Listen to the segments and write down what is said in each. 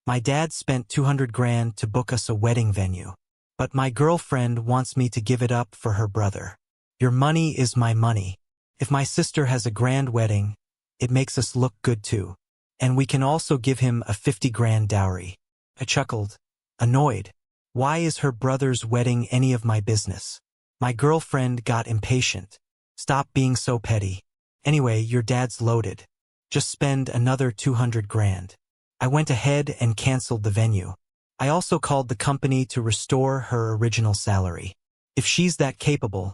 My dad spent 200 grand to book us a wedding venue. But my girlfriend wants me to give it up for her brother. Your money is my money. If my sister has a grand wedding, it makes us look good too. And we can also give him a 50 grand dowry. I chuckled, annoyed. Why is her brother's wedding any of my business? My girlfriend got impatient. Stop being so petty. Anyway, your dad's loaded. Just spend another 200 grand. I went ahead and canceled the venue. I also called the company to restore her original salary. If she's that capable,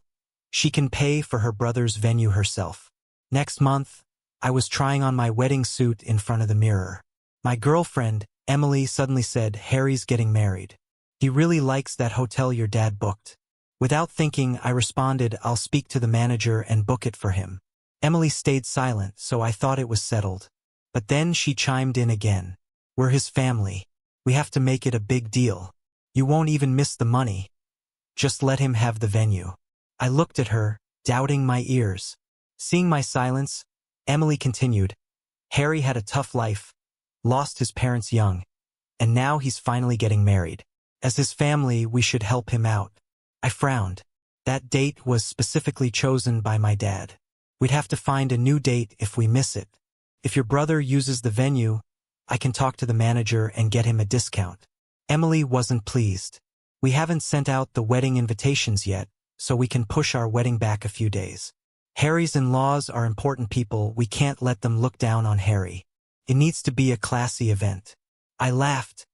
she can pay for her brother's venue herself. Next month, I was trying on my wedding suit in front of the mirror. My girlfriend, Emily, suddenly said, "Harry's getting married. He really likes that hotel your dad booked." Without thinking, I responded, "I'll speak to the manager and book it for him." Emily stayed silent, so I thought it was settled. But then she chimed in again. "We're his family. We have to make it a big deal. You won't even miss the money. Just let him have the venue." I looked at her, doubting my ears. Seeing my silence, Emily continued, "Harry had a tough life, lost his parents young, and now he's finally getting married. As his family, we should help him out." I frowned. That date was specifically chosen by my dad. We'd have to find a new date if we miss it. If your brother uses the venue, I can talk to the manager and get him a discount. Emily wasn't pleased. "We haven't sent out the wedding invitations yet, so we can push our wedding back a few days. Harry's in-laws are important people. We can't let them look down on Harry. It needs to be a classy event." I laughed,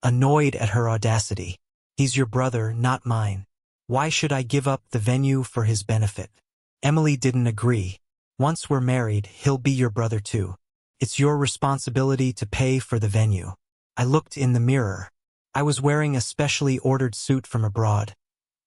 annoyed at her audacity. "He's your brother, not mine. Why should I give up the venue for his benefit?" Emily didn't agree. "Once we're married, he'll be your brother too. It's your responsibility to pay for the venue." I looked in the mirror. I was wearing a specially ordered suit from abroad,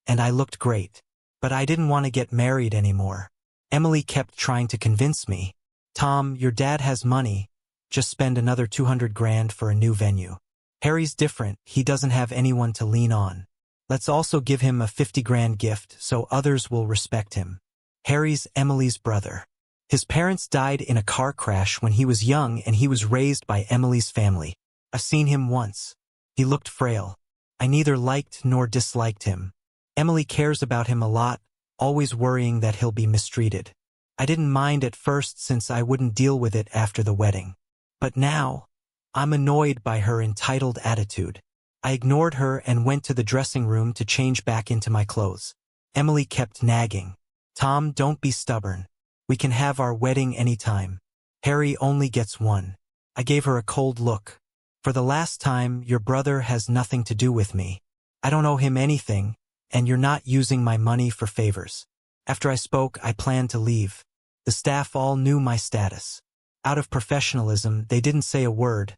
and I looked great. But I didn't want to get married anymore. Emily kept trying to convince me. "Tom, your dad has money. Just spend another 200 grand for a new venue. Harry's different. He doesn't have anyone to lean on. Let's also give him a 50 grand gift so others will respect him." Harry's Emily's brother. His parents died in a car crash when he was young, and he was raised by Emily's family. I've seen him once. He looked frail. I neither liked nor disliked him. Emily cares about him a lot, always worrying that he'll be mistreated. I didn't mind at first since I wouldn't deal with it after the wedding. But now, I'm annoyed by her entitled attitude. I ignored her and went to the dressing room to change back into my clothes. Emily kept nagging. "Tom, don't be stubborn. We can have our wedding anytime. Harry only gets one." I gave her a cold look. "For the last time, your brother has nothing to do with me. I don't owe him anything, and you're not using my money for favors." After I spoke, I planned to leave. The staff all knew my status. Out of professionalism, they didn't say a word,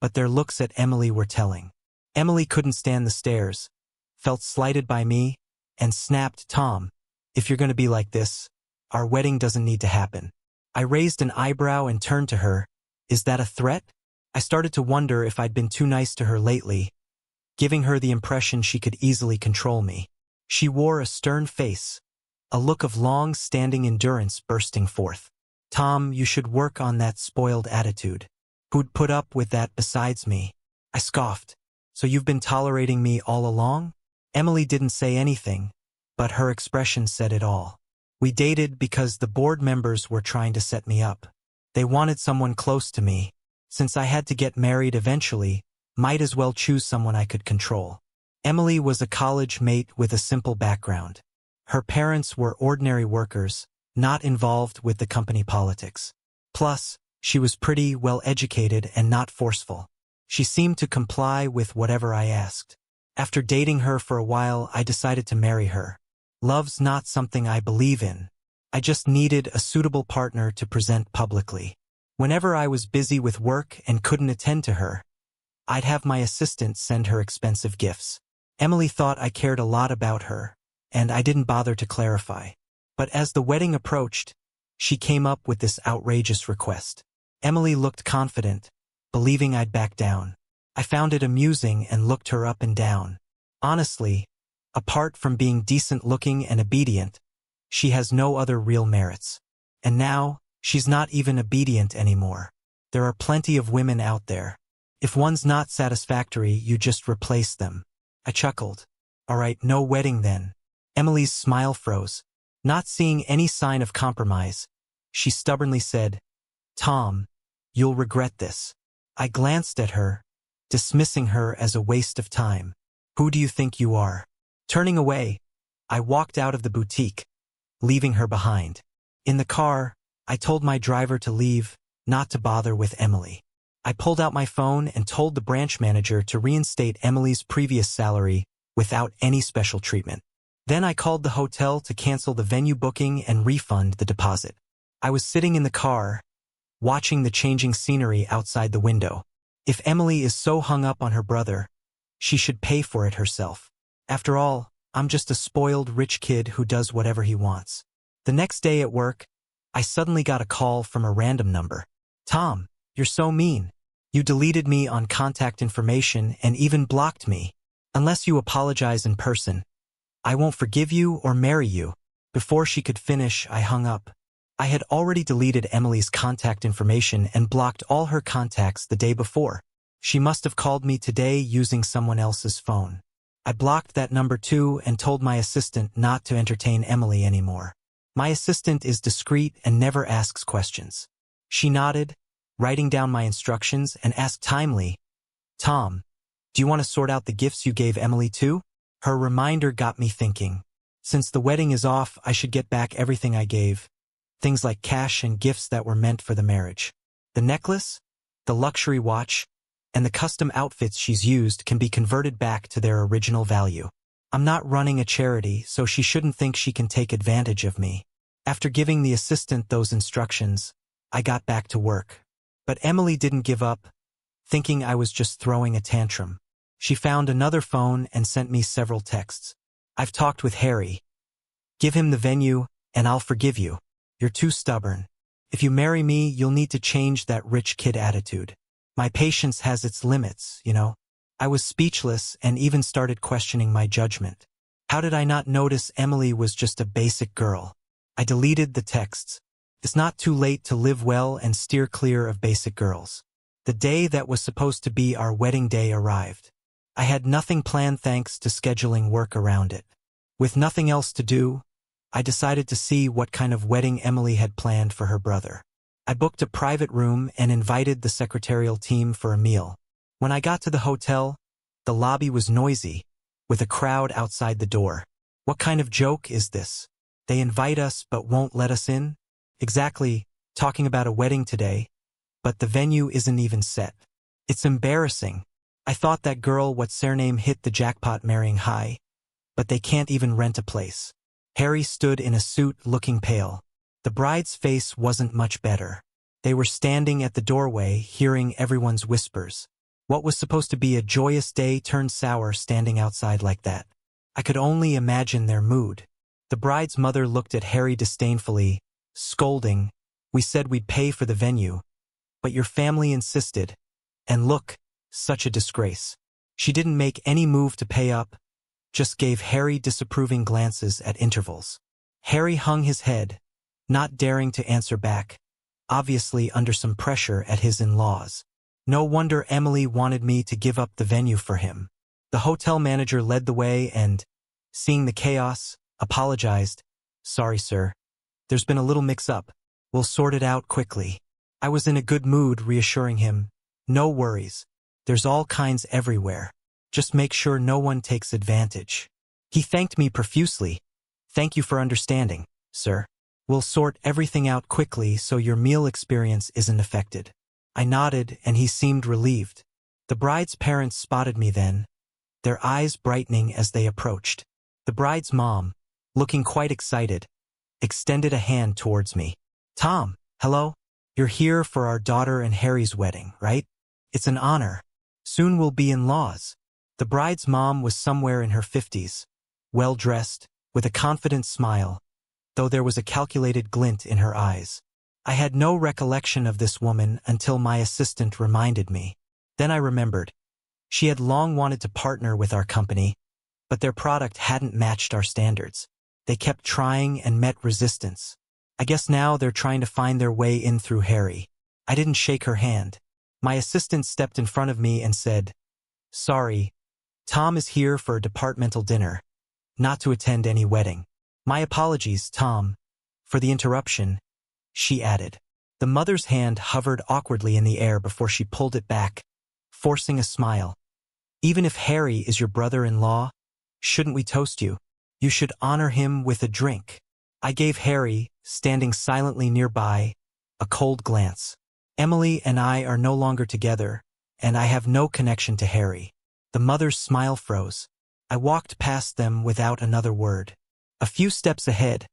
but their looks at Emily were telling. Emily couldn't stand the stares, felt slighted by me, and snapped, "Tom, if you're going to be like this, our wedding doesn't need to happen." I raised an eyebrow and turned to her. "Is that a threat?" I started to wonder if I'd been too nice to her lately, giving her the impression she could easily control me. She wore a stern face, a look of long-standing endurance bursting forth. "Tom, you should work on that spoiled attitude. Who'd put up with that besides me?" I scoffed. "So you've been tolerating me all along?" Emily didn't say anything, but her expression said it all. "We dated because the board members were trying to set me up. They wanted someone close to me. Since I had to get married eventually, might as well choose someone I could control." Emily was a college mate with a simple background. Her parents were ordinary workers, not involved with the company politics. Plus, she was pretty well-educated and not forceful. She seemed to comply with whatever I asked. After dating her for a while, I decided to marry her. Love's not something I believe in. I just needed a suitable partner to present publicly. Whenever I was busy with work and couldn't attend to her, I'd have my assistant send her expensive gifts. Emily thought I cared a lot about her, and I didn't bother to clarify. But as the wedding approached, she came up with this outrageous request. Emily looked confident, believing I'd back down. I found it amusing and looked her up and down. Honestly, apart from being decent-looking and obedient, she has no other real merits. And now, she's not even obedient anymore. There are plenty of women out there. If one's not satisfactory, you just replace them. I chuckled. All right, no wedding then. Emily's smile froze. Not seeing any sign of compromise, she stubbornly said, Tom, you'll regret this. I glanced at her, dismissing her as a waste of time. Who do you think you are? Turning away, I walked out of the boutique, leaving her behind. In the car, I told my driver to leave, not to bother with Emily. I pulled out my phone and told the branch manager to reinstate Emily's previous salary without any special treatment. Then I called the hotel to cancel the venue booking and refund the deposit. I was sitting in the car, watching the changing scenery outside the window. If Emily is so hung up on her brother, she should pay for it herself. After all, I'm just a spoiled rich kid who does whatever he wants. The next day at work, I suddenly got a call from a random number. Tom, you're so mean. You deleted me on contact information and even blocked me. Unless you apologize in person, I won't forgive you or marry you. Before she could finish, I hung up. I had already deleted Emily's contact information and blocked all her contacts the day before. She must have called me today using someone else's phone. I blocked that number too and told my assistant not to entertain Emily anymore. My assistant is discreet and never asks questions. She nodded, writing down my instructions, and asked timely, Tom, do you want to sort out the gifts you gave Emily too? Her reminder got me thinking. Since the wedding is off, I should get back everything I gave. Things like cash and gifts that were meant for the marriage. The necklace, the luxury watch, and the custom outfits she's used can be converted back to their original value. I'm not running a charity, so she shouldn't think she can take advantage of me. After giving the assistant those instructions, I got back to work. But Emily didn't give up, thinking I was just throwing a tantrum. She found another phone and sent me several texts. I've talked with Harry. Give him the venue, and I'll forgive you. You're too stubborn. If you marry me, you'll need to change that rich kid attitude. My patience has its limits, you know. I was speechless and even started questioning my judgment. How did I not notice Emily was just a basic girl? I deleted the texts. It's not too late to live well and steer clear of basic girls. The day that was supposed to be our wedding day arrived. I had nothing planned thanks to scheduling work around it. With nothing else to do, I decided to see what kind of wedding Emily had planned for her brother. I booked a private room and invited the secretarial team for a meal. When I got to the hotel, the lobby was noisy, with a crowd outside the door. What kind of joke is this? They invite us but won't let us in? Exactly, talking about a wedding today, but the venue isn't even set. It's embarrassing. I thought that girl what's her name hit the jackpot marrying high, but they can't even rent a place. Harry stood in a suit looking pale. The bride's face wasn't much better. They were standing at the doorway, hearing everyone's whispers. What was supposed to be a joyous day turned sour standing outside like that. I could only imagine their mood. The bride's mother looked at Harry disdainfully, scolding, "We said we'd pay for the venue, but your family insisted. And look, such a disgrace." She didn't make any move to pay up, just gave Harry disapproving glances at intervals. Harry hung his head, not daring to answer back, obviously under some pressure at his in-laws. No wonder Emily wanted me to give up the venue for him. The hotel manager led the way and, seeing the chaos, apologized. "Sorry, sir. There's been a little mix-up. We'll sort it out quickly." I was in a good mood, reassuring him, "No worries. There's all kinds everywhere. Just make sure no one takes advantage." He thanked me profusely. "Thank you for understanding, sir. We'll sort everything out quickly so your meal experience isn't affected." I nodded, and he seemed relieved. The bride's parents spotted me then, their eyes brightening as they approached. The bride's mom, looking quite excited, extended a hand towards me. "Tom, hello. You're here for our daughter and Harry's wedding, right? It's an honor. Soon we'll be in-laws." The bride's mom was somewhere in her 50s, well-dressed, with a confident smile, though there was a calculated glint in her eyes. I had no recollection of this woman until my assistant reminded me. Then I remembered. She had long wanted to partner with our company, but their product hadn't matched our standards. They kept trying and met resistance. I guess now they're trying to find their way in through Harry. I didn't shake her hand. My assistant stepped in front of me and said, "Sorry, Tom is here for a departmental dinner, not to attend any wedding." "My apologies, Tom, for the interruption," she added. The mother's hand hovered awkwardly in the air before she pulled it back, forcing a smile. "Even if Harry is your brother-in-law, shouldn't we toast you? You should honor him with a drink." I gave Harry, standing silently nearby, a cold glance. Emily and I are no longer together, and I have no connection to Harry. The mother's smile froze. I walked past them without another word. A few steps ahead,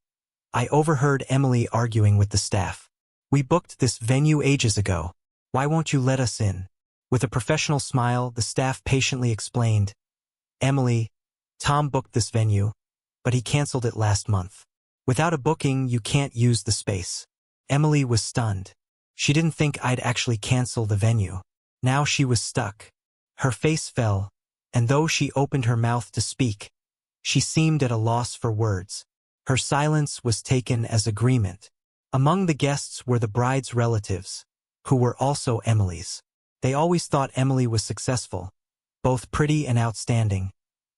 I overheard Emily arguing with the staff. "We booked this venue ages ago. Why won't you let us in?" With a professional smile, the staff patiently explained, "Emily, Tom booked this venue, but he canceled it last month. Without a booking, you can't use the space." Emily was stunned. She didn't think I'd actually cancel the venue. Now she was stuck. Her face fell, and though she opened her mouth to speak, she seemed at a loss for words. Her silence was taken as agreement. Among the guests were the bride's relatives, who were also Emily's. They always thought Emily was successful, both pretty and outstanding,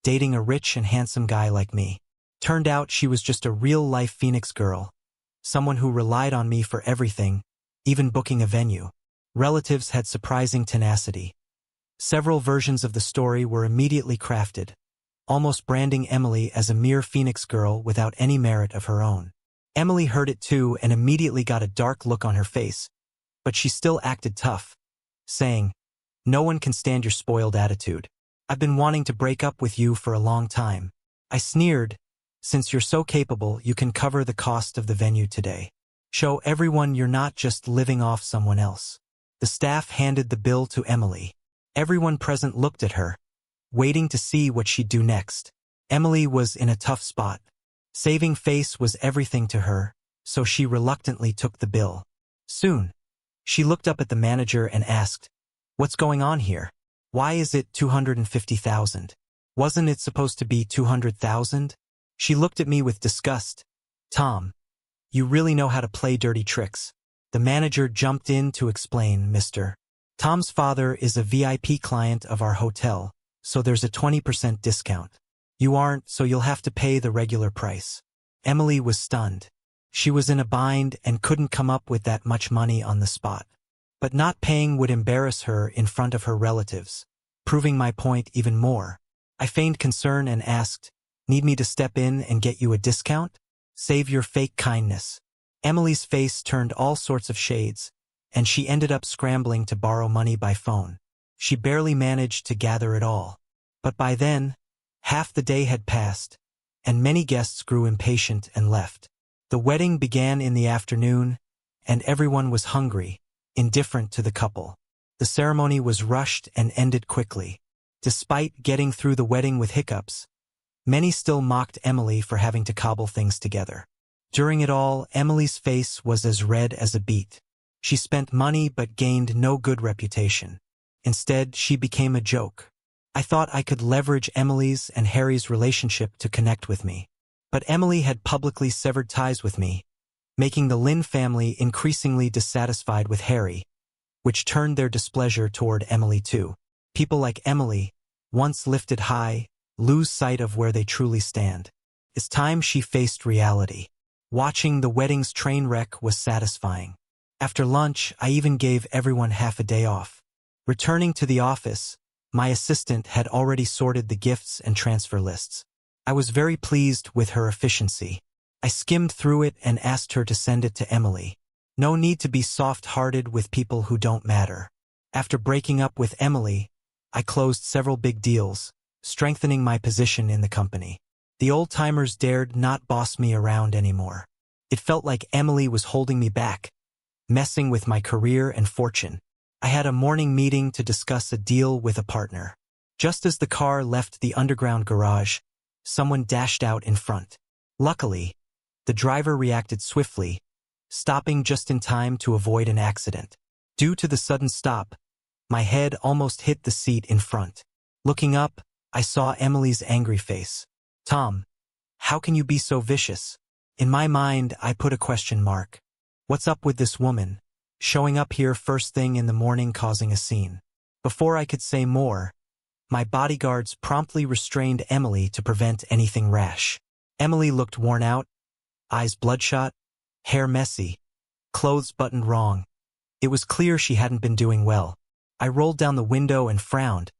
dating a rich and handsome guy like me. Turned out she was just a real-life Phoenix girl, someone who relied on me for everything, even booking a venue. Relatives had surprising tenacity. Several versions of the story were immediately crafted, almost branding Emily as a mere Phoenix girl without any merit of her own. Emily heard it too and immediately got a dark look on her face, but she still acted tough, saying, "No one can stand your spoiled attitude. I've been wanting to break up with you for a long time." I sneered, "Since you're so capable, you can cover the cost of the venue today. Show everyone you're not just living off someone else." The staff handed the bill to Emily. Everyone present looked at her, waiting to see what she'd do next. Emily was in a tough spot. Saving face was everything to her, so she reluctantly took the bill. Soon, she looked up at the manager and asked, "What's going on here? Why is it 250,000? Wasn't it supposed to be 200,000? She looked at me with disgust. "Tom, you really know how to play dirty tricks." The manager jumped in to explain, "Mr. Tom's father is a VIP client of our hotel, so there's a 20% discount. You aren't, so you'll have to pay the regular price." Emily was stunned. She was in a bind and couldn't come up with that much money on the spot. But not paying would embarrass her in front of her relatives, proving my point even more. I feigned concern and asked, "Need me to step in and get you a discount? Save your fake kindness." Emily's face turned all sorts of shades, and she ended up scrambling to borrow money by phone. She barely managed to gather it all. But by then, half the day had passed, and many guests grew impatient and left. The wedding began in the afternoon, and everyone was hungry, indifferent to the couple. The ceremony was rushed and ended quickly. Despite getting through the wedding with hiccups, many still mocked Emily for having to cobble things together. During it all, Emily's face was as red as a beet. She spent money but gained no good reputation. Instead, she became a joke. I thought I could leverage Emily's and Harry's relationship to connect with me. But Emily had publicly severed ties with me, making the Lynn family increasingly dissatisfied with Harry, which turned their displeasure toward Emily too. People like Emily, once lifted high, lose sight of where they truly stand. It's time she faced reality. Watching the wedding's train wreck was satisfying. After lunch, I even gave everyone half a day off. Returning to the office, my assistant had already sorted the gifts and transfer lists. I was very pleased with her efficiency. I skimmed through it and asked her to send it to Emily. No need to be soft-hearted with people who don't matter. After breaking up with Emily, I closed several big deals, strengthening my position in the company. The old-timers dared not boss me around anymore. It felt like Emily was holding me back, messing with my career and fortune. I had a morning meeting to discuss a deal with a partner. Just as the car left the underground garage, someone dashed out in front. Luckily, the driver reacted swiftly, stopping just in time to avoid an accident. Due to the sudden stop, my head almost hit the seat in front. Looking up, I saw Emily's angry face. "Tom, how can you be so vicious?" In my mind, I put a question mark. What's up with this woman? showing up here first thing in the morning causing a scene. Before I could say more, my bodyguards promptly restrained Emily to prevent anything rash. Emily looked worn out, eyes bloodshot, hair messy, clothes buttoned wrong. It was clear she hadn't been doing well. I rolled down the window and frowned.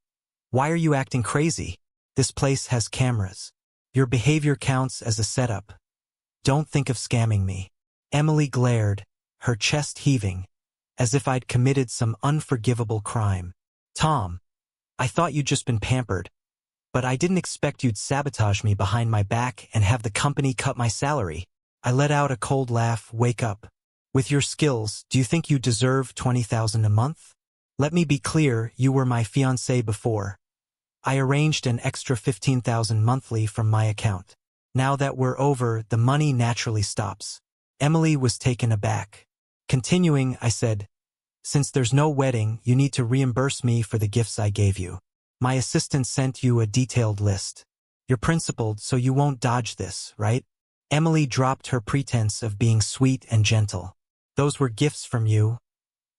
Why are you acting crazy? This place has cameras. Your behavior counts as a setup. Don't think of scamming me. Emily glared, her chest heaving, as if I'd committed some unforgivable crime. Tom, I thought you'd just been pampered, but I didn't expect you'd sabotage me behind my back and have the company cut my salary. I let out a cold laugh. Wake up. With your skills, do you think you deserve $20,000 a month? Let me be clear, you were my fiancé before. I arranged an extra $15,000 monthly from my account. Now that we're over, the money naturally stops. Emily was taken aback. Continuing, I said, since there's no wedding, you need to reimburse me for the gifts I gave you. My assistant sent you a detailed list. You're principled, so you won't dodge this, right? Emily dropped her pretense of being sweet and gentle. Those were gifts from you.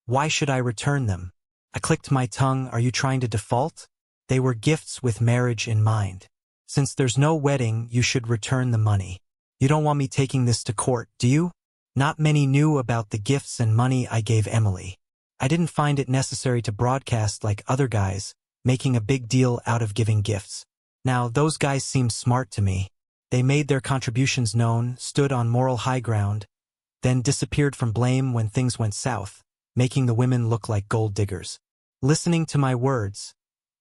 Why should I return them? I clicked my tongue. Are you trying to default? They were gifts with marriage in mind. Since there's no wedding, you should return the money. You don't want me taking this to court, do you? Not many knew about the gifts and money I gave Emily. I didn't find it necessary to broadcast like other guys, making a big deal out of giving gifts. Now, those guys seemed smart to me. They made their contributions known, stood on moral high ground, then disappeared from blame when things went south, making the women look like gold diggers. Listening to my words,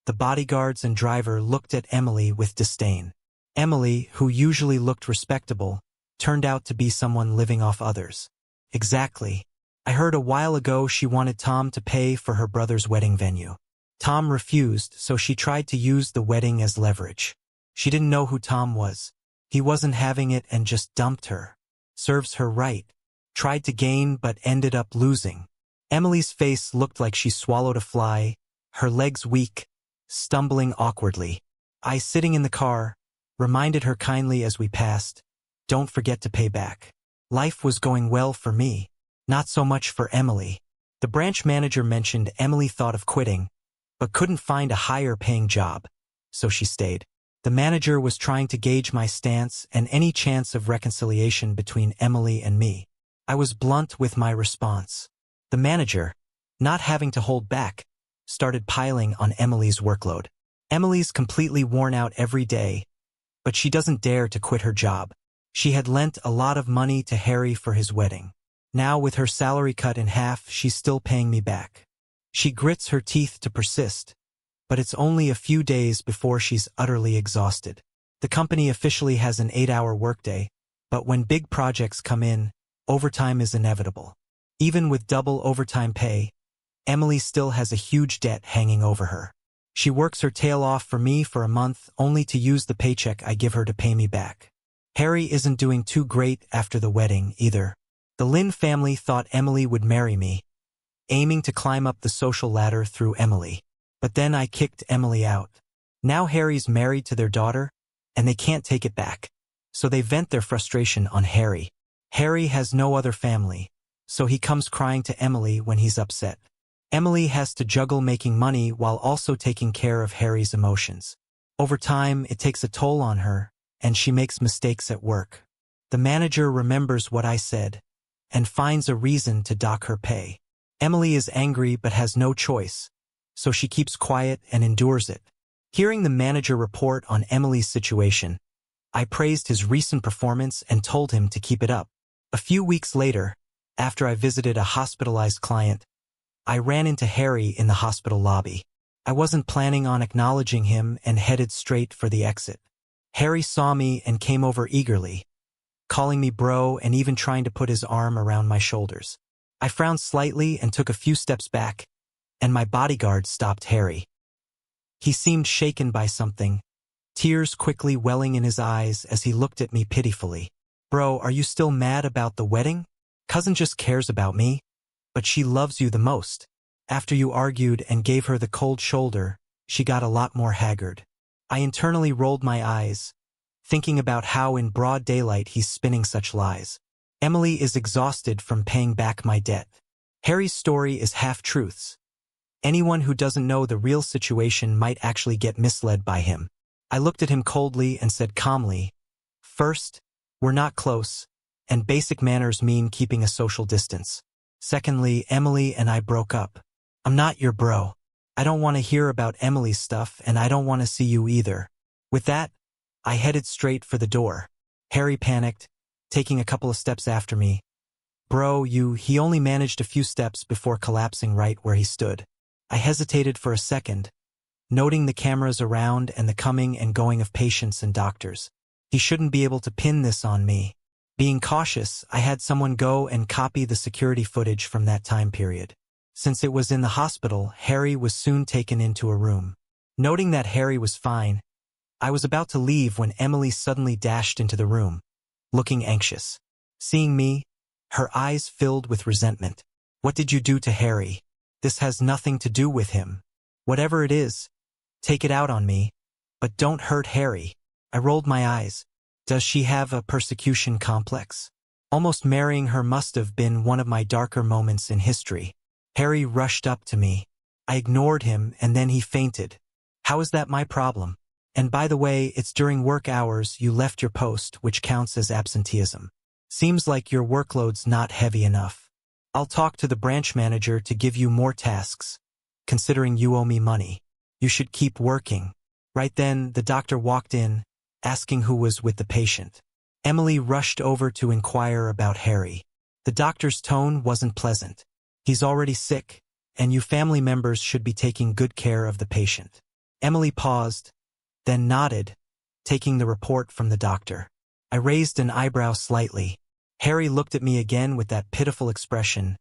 the bodyguards and driver looked at Emily with disdain. Emily, who usually looked respectable, turned out to be someone living off others. Exactly. I heard a while ago she wanted Tom to pay for her brother's wedding venue. Tom refused, so she tried to use the wedding as leverage. She didn't know who Tom was. He wasn't having it and just dumped her. Serves her right. Tried to gain but ended up losing. Emily's face looked like she swallowed a fly, her legs weak, stumbling awkwardly. I, sitting in the car, reminded her kindly as we passed, don't forget to pay back. Life was going well for me. Not so much for Emily. The branch manager mentioned Emily thought of quitting, but couldn't find a higher-paying job, so she stayed. The manager was trying to gauge my stance and any chance of reconciliation between Emily and me. I was blunt with my response. The manager, not having to hold back, started piling on Emily's workload. Emily's completely worn out every day, but she doesn't dare to quit her job. She had lent a lot of money to Harry for his wedding. Now, with her salary cut in half, she's still paying me back. She grits her teeth to persist, but it's only a few days before she's utterly exhausted. The company officially has an 8-hour workday, but when big projects come in, overtime is inevitable. Even with double overtime pay, Emily still has a huge debt hanging over her. She works her tail off for me for a month only to use the paycheck I give her to pay me back. Harry isn't doing too great after the wedding, either. The Lynn family thought Emily would marry me, aiming to climb up the social ladder through Emily. But then I kicked Emily out. Now Harry's married to their daughter, and they can't take it back. So they vent their frustration on Harry. Harry has no other family, so he comes crying to Emily when he's upset. Emily has to juggle making money while also taking care of Harry's emotions. Over time, it takes a toll on her, and she makes mistakes at work. The manager remembers what I said, and finds a reason to dock her pay. Emily is angry but has no choice, so she keeps quiet and endures it. Hearing the manager report on Emily's situation, I praised his recent performance and told him to keep it up. A few weeks later, after I visited a hospitalized client, I ran into Harry in the hospital lobby. I wasn't planning on acknowledging him and headed straight for the exit. Harry saw me and came over eagerly, calling me bro and even trying to put his arm around my shoulders. I frowned slightly and took a few steps back, and my bodyguard stopped Harry. He seemed shaken by something, tears quickly welling in his eyes as he looked at me pitifully. Bro, are you still mad about the wedding? Cousin just cares about me, but she loves you the most. After you argued and gave her the cold shoulder, she got a lot more haggard. I internally rolled my eyes, thinking about how in broad daylight he's spinning such lies. Emily is exhausted from paying back my debt. Harry's story is half-truths. Anyone who doesn't know the real situation might actually get misled by him. I looked at him coldly and said calmly, "First, we're not close, and basic manners mean keeping a social distance. Secondly, Emily and I broke up. I'm not your bro. I don't want to hear about Emily's stuff, and I don't want to see you either." With that, I headed straight for the door. Harry panicked, taking a couple of steps after me. "Bro, he only managed a few steps before collapsing right where he stood." I hesitated for a second, noting the cameras around and the coming and going of patients and doctors. He shouldn't be able to pin this on me. Being cautious, I had someone go and copy the security footage from that time period. Since it was in the hospital, Harry was soon taken into a room. Noting that Harry was fine, I was about to leave when Emily suddenly dashed into the room, looking anxious. Seeing me, her eyes filled with resentment. "What did you do to Harry? This has nothing to do with him. Whatever it is, take it out on me, but don't hurt Harry." I rolled my eyes. Does she have a persecution complex? Almost marrying her must have been one of my darker moments in history. Harry rushed up to me. I ignored him and then he fainted. How is that my problem? And by the way, it's during work hours you left your post, which counts as absenteeism. Seems like your workload's not heavy enough. I'll talk to the branch manager to give you more tasks. Considering you owe me money, you should keep working. Right then, the doctor walked in, asking who was with the patient. Emily rushed over to inquire about Harry. The doctor's tone wasn't pleasant. "He's already sick, and you family members should be taking good care of the patient." Emily paused, then nodded, taking the report from the doctor. I raised an eyebrow slightly. Harry looked at me again with that pitiful expression.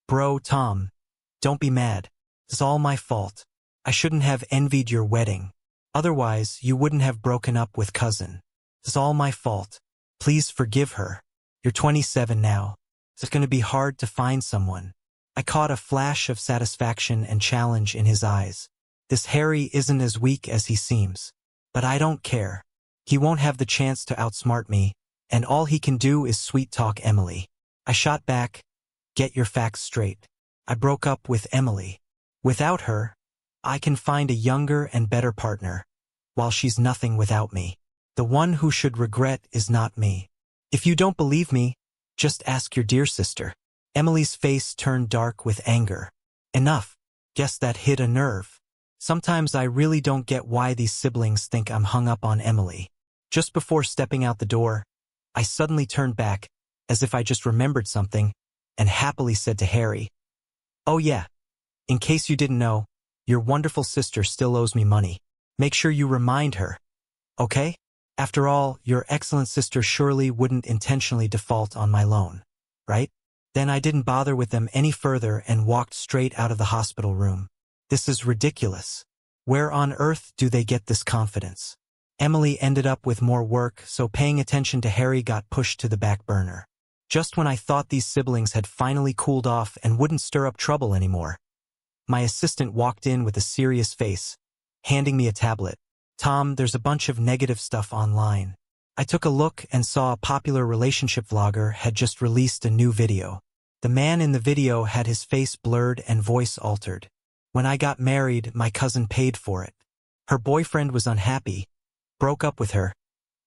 "Bro, Tom, don't be mad. It's all my fault. I shouldn't have envied your wedding. Otherwise, you wouldn't have broken up with cousin. It's all my fault. Please forgive her. You're 27 now. It's going to be hard to find someone." I caught a flash of satisfaction and challenge in his eyes. This Harry isn't as weak as he seems. But I don't care. He won't have the chance to outsmart me, and all he can do is sweet-talk Emily. I shot back, "Get your facts straight. I broke up with Emily. Without her, I can find a younger and better partner, while she's nothing without me. The one who should regret is not me. If you don't believe me, just ask your dear sister." Emily's face turned dark with anger. "Enough. Guess that hit a nerve. Sometimes I really don't get why these siblings think I'm hung up on Emily." Just before stepping out the door, I suddenly turned back, as if I just remembered something, and happily said to Harry, "Oh yeah, in case you didn't know, your wonderful sister still owes me money. Make sure you remind her, okay? After all, your excellent sister surely wouldn't intentionally default on my loan, right?" Then I didn't bother with them any further and walked straight out of the hospital room. This is ridiculous. Where on earth do they get this confidence? Emily ended up with more work, so paying attention to Harry got pushed to the back burner. Just when I thought these siblings had finally cooled off and wouldn't stir up trouble anymore, my assistant walked in with a serious face, handing me a tablet. "Tom, there's a bunch of negative stuff online." I took a look and saw a popular relationship vlogger had just released a new video. The man in the video had his face blurred and voice altered. "When I got married, my cousin paid for it. Her boyfriend was unhappy, broke up with her,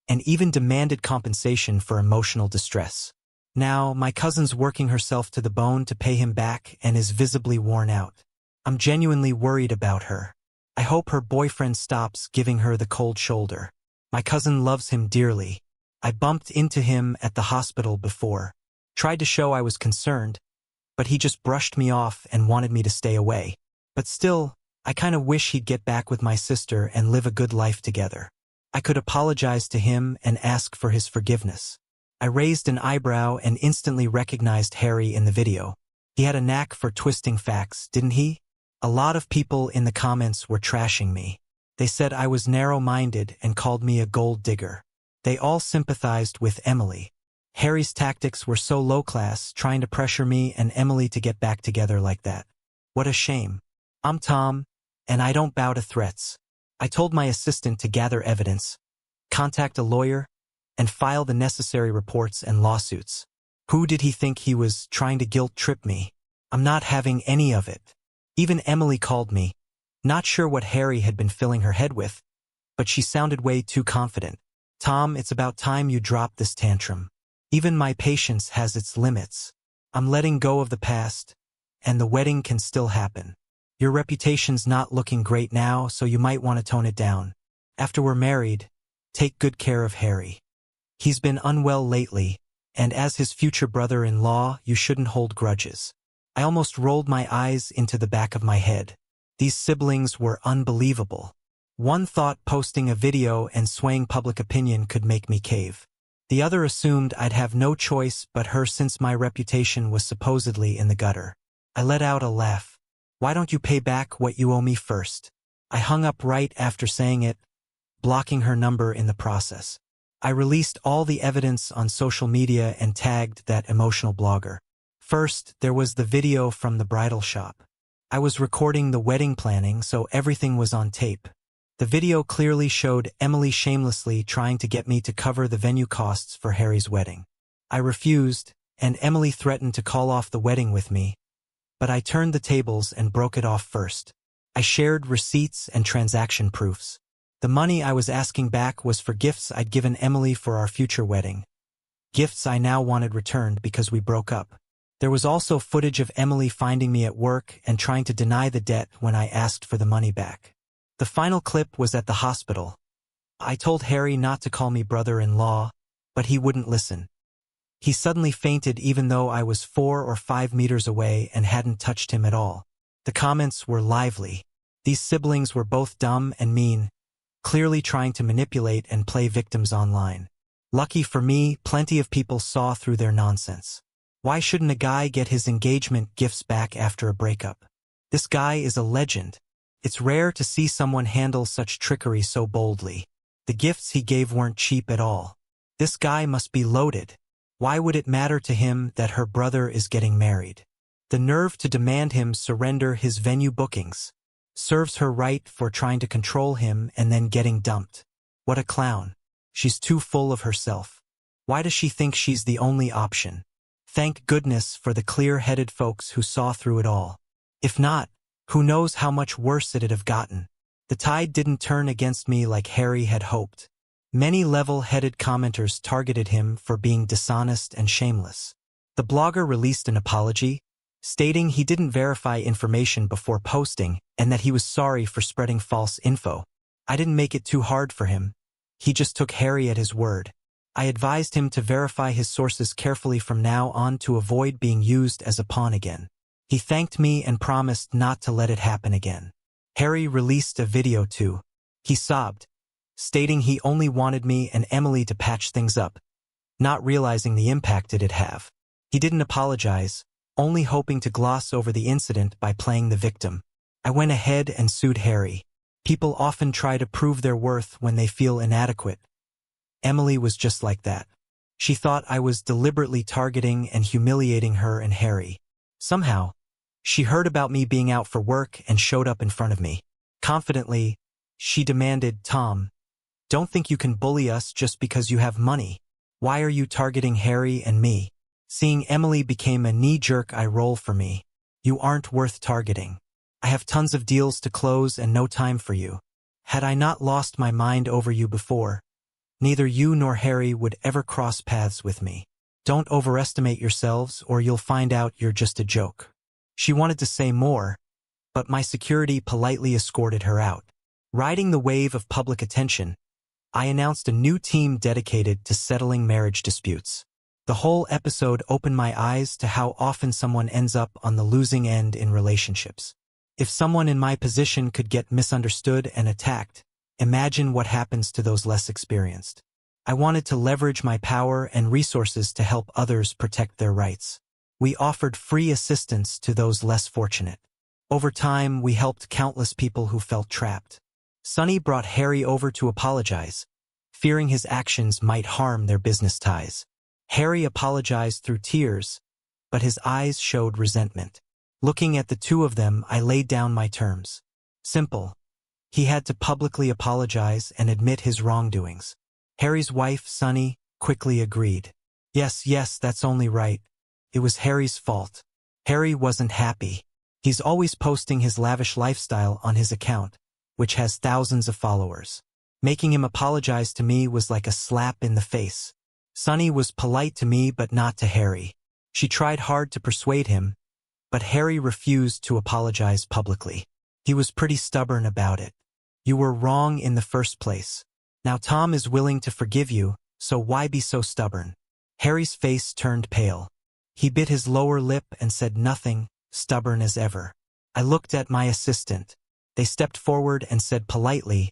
and even demanded compensation for emotional distress. Now, my cousin's working herself to the bone to pay him back and is visibly worn out. I'm genuinely worried about her. I hope her boyfriend stops giving her the cold shoulder. My cousin loves him dearly. I bumped into him at the hospital before. Tried to show I was concerned, but he just brushed me off and wanted me to stay away. But still, I kind of wish he'd get back with my sister and live a good life together. I could apologize to him and ask for his forgiveness." I raised an eyebrow and instantly recognized Harry in the video. He had a knack for twisting facts, didn't he? A lot of people in the comments were trashing me. They said I was narrow-minded and called me a gold digger. They all sympathized with Emily. Harry's tactics were so low-class, trying to pressure me and Emily to get back together like that. What a shame. I'm Tom, and I don't bow to threats. I told my assistant to gather evidence, contact a lawyer, and file the necessary reports and lawsuits. Who did he think he was, trying to guilt-trip me? I'm not having any of it. Even Emily called me, not sure what Harry had been filling her head with, but she sounded way too confident. Tom, it's about time you drop this tantrum. Even my patience has its limits. I'm letting go of the past, and the wedding can still happen. Your reputation's not looking great now, so you might want to tone it down. After we're married, take good care of Harry. He's been unwell lately, and as his future brother-in-law, you shouldn't hold grudges. I almost rolled my eyes into the back of my head. These siblings were unbelievable. One thought posting a video and swaying public opinion could make me cave. The other assumed I'd have no choice but her since my reputation was supposedly in the gutter. I let out a laugh. Why don't you pay back what you owe me first? I hung up right after saying it, blocking her number in the process. I released all the evidence on social media and tagged that emotional blogger. First, there was the video from the bridal shop. I was recording the wedding planning, so everything was on tape. The video clearly showed Emily shamelessly trying to get me to cover the venue costs for Harry's wedding. I refused, and Emily threatened to call off the wedding with me, but I turned the tables and broke it off first. I shared receipts and transaction proofs. The money I was asking back was for gifts I'd given Emily for our future wedding. Gifts I now wanted returned because we broke up. There was also footage of Emily finding me at work and trying to deny the debt when I asked for the money back. The final clip was at the hospital. I told Harry not to call me brother-in-law, but he wouldn't listen. He suddenly fainted even though I was 4 or 5 meters away and hadn't touched him at all. The comments were lively. These siblings were both dumb and mean, clearly trying to manipulate and play victims online. Lucky for me, plenty of people saw through their nonsense. Why shouldn't a guy get his engagement gifts back after a breakup? This guy is a legend. It's rare to see someone handle such trickery so boldly. The gifts he gave weren't cheap at all. This guy must be loaded. Why would it matter to him that her brother is getting married? The nerve to demand him surrender his venue bookings. Serves her right for trying to control him and then getting dumped. What a clown. She's too full of herself. Why does she think she's the only option? Thank goodness for the clear-headed folks who saw through it all. If not, who knows how much worse it'd have gotten. The tide didn't turn against me like Harry had hoped. Many level-headed commenters targeted him for being dishonest and shameless. The blogger released an apology, stating he didn't verify information before posting and that he was sorry for spreading false info. I didn't make it too hard for him. He just took Harry at his word. I advised him to verify his sources carefully from now on to avoid being used as a pawn again. He thanked me and promised not to let it happen again. Harry released a video too. He sobbed, stating he only wanted me and Emily to patch things up, not realizing the impact it'd have. He didn't apologize, only hoping to gloss over the incident by playing the victim. I went ahead and sued Harry. People often try to prove their worth when they feel inadequate. Emily was just like that. She thought I was deliberately targeting and humiliating her and Harry. Somehow, she heard about me being out for work and showed up in front of me. Confidently, she demanded, "Tom, don't think you can bully us just because you have money. Why are you targeting Harry and me?" Seeing Emily became a knee-jerk eye roll for me. You aren't worth targeting. I have tons of deals to close and no time for you. Had I not lost my mind over you before, neither you nor Harry would ever cross paths with me. Don't overestimate yourselves or you'll find out you're just a joke. She wanted to say more, but my security politely escorted her out. Riding the wave of public attention, I announced a new team dedicated to settling marriage disputes. The whole episode opened my eyes to how often someone ends up on the losing end in relationships. If someone in my position could get misunderstood and attacked, imagine what happens to those less experienced. I wanted to leverage my power and resources to help others protect their rights. We offered free assistance to those less fortunate. Over time, we helped countless people who felt trapped. Sunny brought Harry over to apologize, fearing his actions might harm their business ties. Harry apologized through tears, but his eyes showed resentment. Looking at the two of them, I laid down my terms. Simple. He had to publicly apologize and admit his wrongdoings. Harry's wife, Sunny, quickly agreed. Yes, that's only right. It was Harry's fault. Harry wasn't happy. He's always posting his lavish lifestyle on his account, which has thousands of followers. Making him apologize to me was like a slap in the face. Sunny was polite to me but not to Harry. She tried hard to persuade him, but Harry refused to apologize publicly. He was pretty stubborn about it. You were wrong in the first place. Now Tom is willing to forgive you, so why be so stubborn? Harry's face turned pale. He bit his lower lip and said nothing, stubborn as ever. I looked at my assistant. They stepped forward and said politely,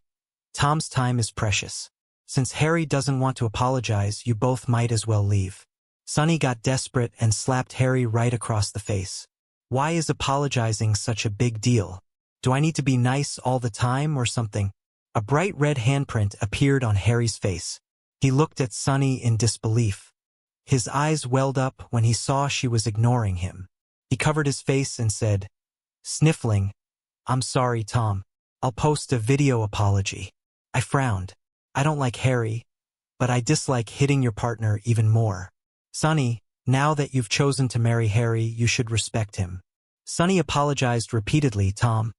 Tom's time is precious. Since Harry doesn't want to apologize, you both might as well leave. Sunny got desperate and slapped Harry right across the face. Why is apologizing such a big deal? Do I need to be nice all the time or something? A bright red handprint appeared on Harry's face. He looked at Sunny in disbelief. His eyes welled up when he saw she was ignoring him. He covered his face and said, sniffling, I'm sorry, Tom. I'll post a video apology. I frowned. I don't like Harry, but I dislike hitting your partner even more. Sunny, now that you've chosen to marry Harry, you should respect him. Sunny apologized repeatedly, Tom.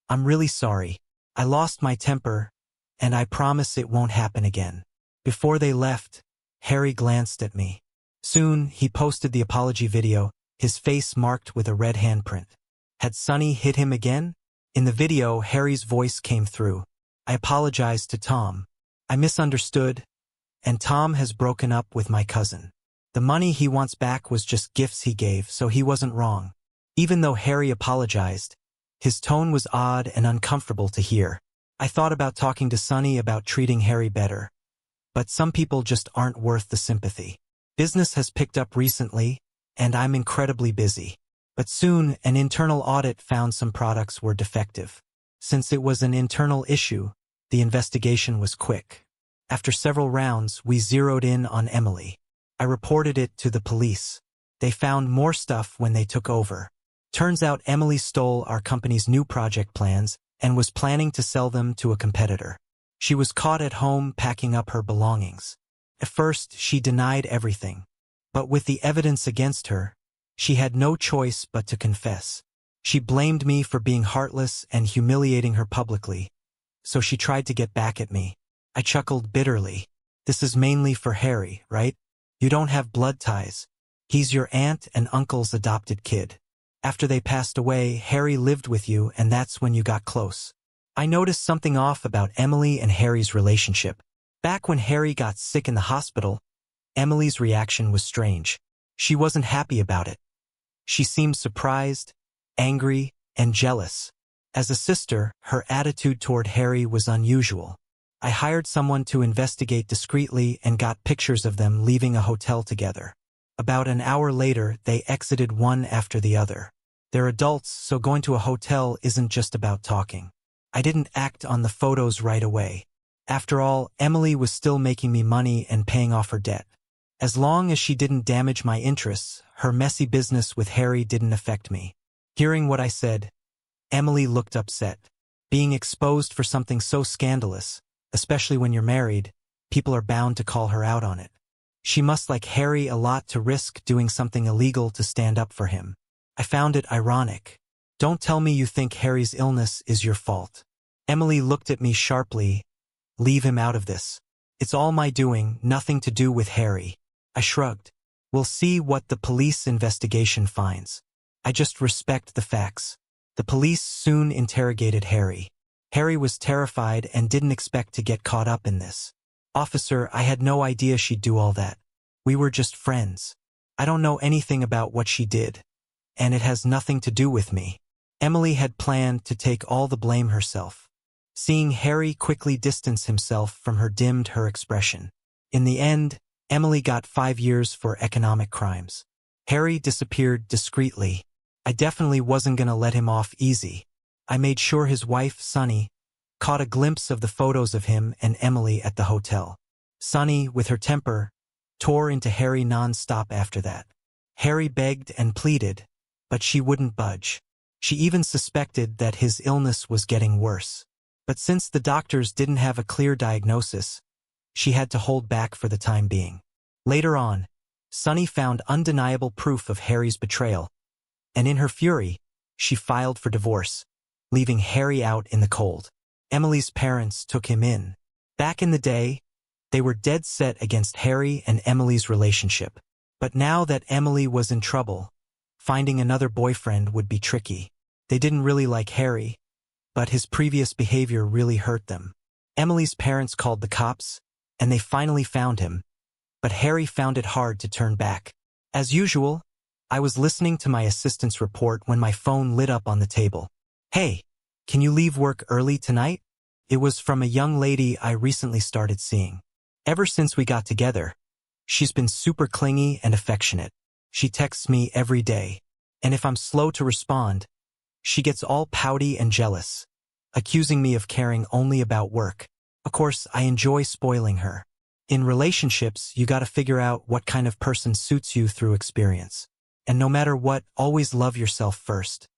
I'm really sorry. I lost my temper, and I promise it won't happen again. Before they left, Harry glanced at me. Soon, he posted the apology video, his face marked with a red handprint. Had Sunny hit him again? In the video, Harry's voice came through. I apologized to Tom. I misunderstood, and Tom has broken up with my cousin. The money he wants back was just gifts he gave, so he wasn't wrong. Even though Harry apologized, his tone was odd and uncomfortable to hear. I thought about talking to Sunny about treating Harry better. But some people just aren't worth the sympathy. Business has picked up recently, and I'm incredibly busy. But soon, an internal audit found some products were defective. Since it was an internal issue, the investigation was quick. After several rounds, we zeroed in on Emily. I reported it to the police. They found more stuff when they took over. Turns out Emily stole our company's new project plans and was planning to sell them to a competitor. She was caught at home packing up her belongings. At first, she denied everything. But with the evidence against her, she had no choice but to confess. She blamed me for being heartless and humiliating her publicly, so she tried to get back at me. I chuckled bitterly. This is mainly for Harry, right? You don't have blood ties. He's your aunt and uncle's adopted kid. After they passed away, Harry lived with you, and that's when you got close. I noticed something off about Emily and Harry's relationship. Back when Harry got sick in the hospital, Emily's reaction was strange. She wasn't happy about it. She seemed surprised, angry, and jealous. As a sister, her attitude toward Harry was unusual. I hired someone to investigate discreetly and got pictures of them leaving a hotel together. About an hour later, they exited one after the other. They're adults, so going to a hotel isn't just about talking. I didn't act on the photos right away. After all, Emily was still making me money and paying off her debt. As long as she didn't damage my interests, her messy business with Harry didn't affect me. Hearing what I said, Emily looked upset. Being exposed for something so scandalous, especially when you're married, people are bound to call her out on it. She must like Harry a lot to risk doing something illegal to stand up for him. I found it ironic. Don't tell me you think Harry's illness is your fault. Emily looked at me sharply. Leave him out of this. It's all my doing, nothing to do with Harry. I shrugged. We'll see what the police investigation finds. I just respect the facts. The police soon interrogated Harry. Harry was terrified and didn't expect to get caught up in this. Officer, I had no idea she'd do all that. We were just friends. I don't know anything about what she did, and it has nothing to do with me. Emily had planned to take all the blame herself. Seeing Harry quickly distance himself from her dimmed her expression. In the end, Emily got 5 years for economic crimes. Harry disappeared discreetly. I definitely wasn't gonna let him off easy. I made sure his wife, Sunny, caught a glimpse of the photos of him and Emily at the hotel. Sunny, with her temper, tore into Harry non-stop after that. Harry begged and pleaded, but she wouldn't budge. She even suspected that his illness was getting worse. But since the doctors didn't have a clear diagnosis, she had to hold back for the time being. Later on, Sunny found undeniable proof of Harry's betrayal. and in her fury, she filed for divorce, leaving Harry out in the cold. Emily's parents took him in. Back in the day, they were dead set against Harry and Emily's relationship. But now that Emily was in trouble, finding another boyfriend would be tricky. They didn't really like Harry, but his previous behavior really hurt them. Emily's parents called the cops, and they finally found him, but Harry found it hard to turn back. As usual, I was listening to my assistant's report when my phone lit up on the table. "Hey, can you leave work early tonight?" It was from a young lady I recently started seeing. Ever since we got together, she's been super clingy and affectionate. She texts me every day, and if I'm slow to respond, she gets all pouty and jealous, accusing me of caring only about work. Of course, I enjoy spoiling her. In relationships, you gotta figure out what kind of person suits you through experience. And no matter what, always love yourself first.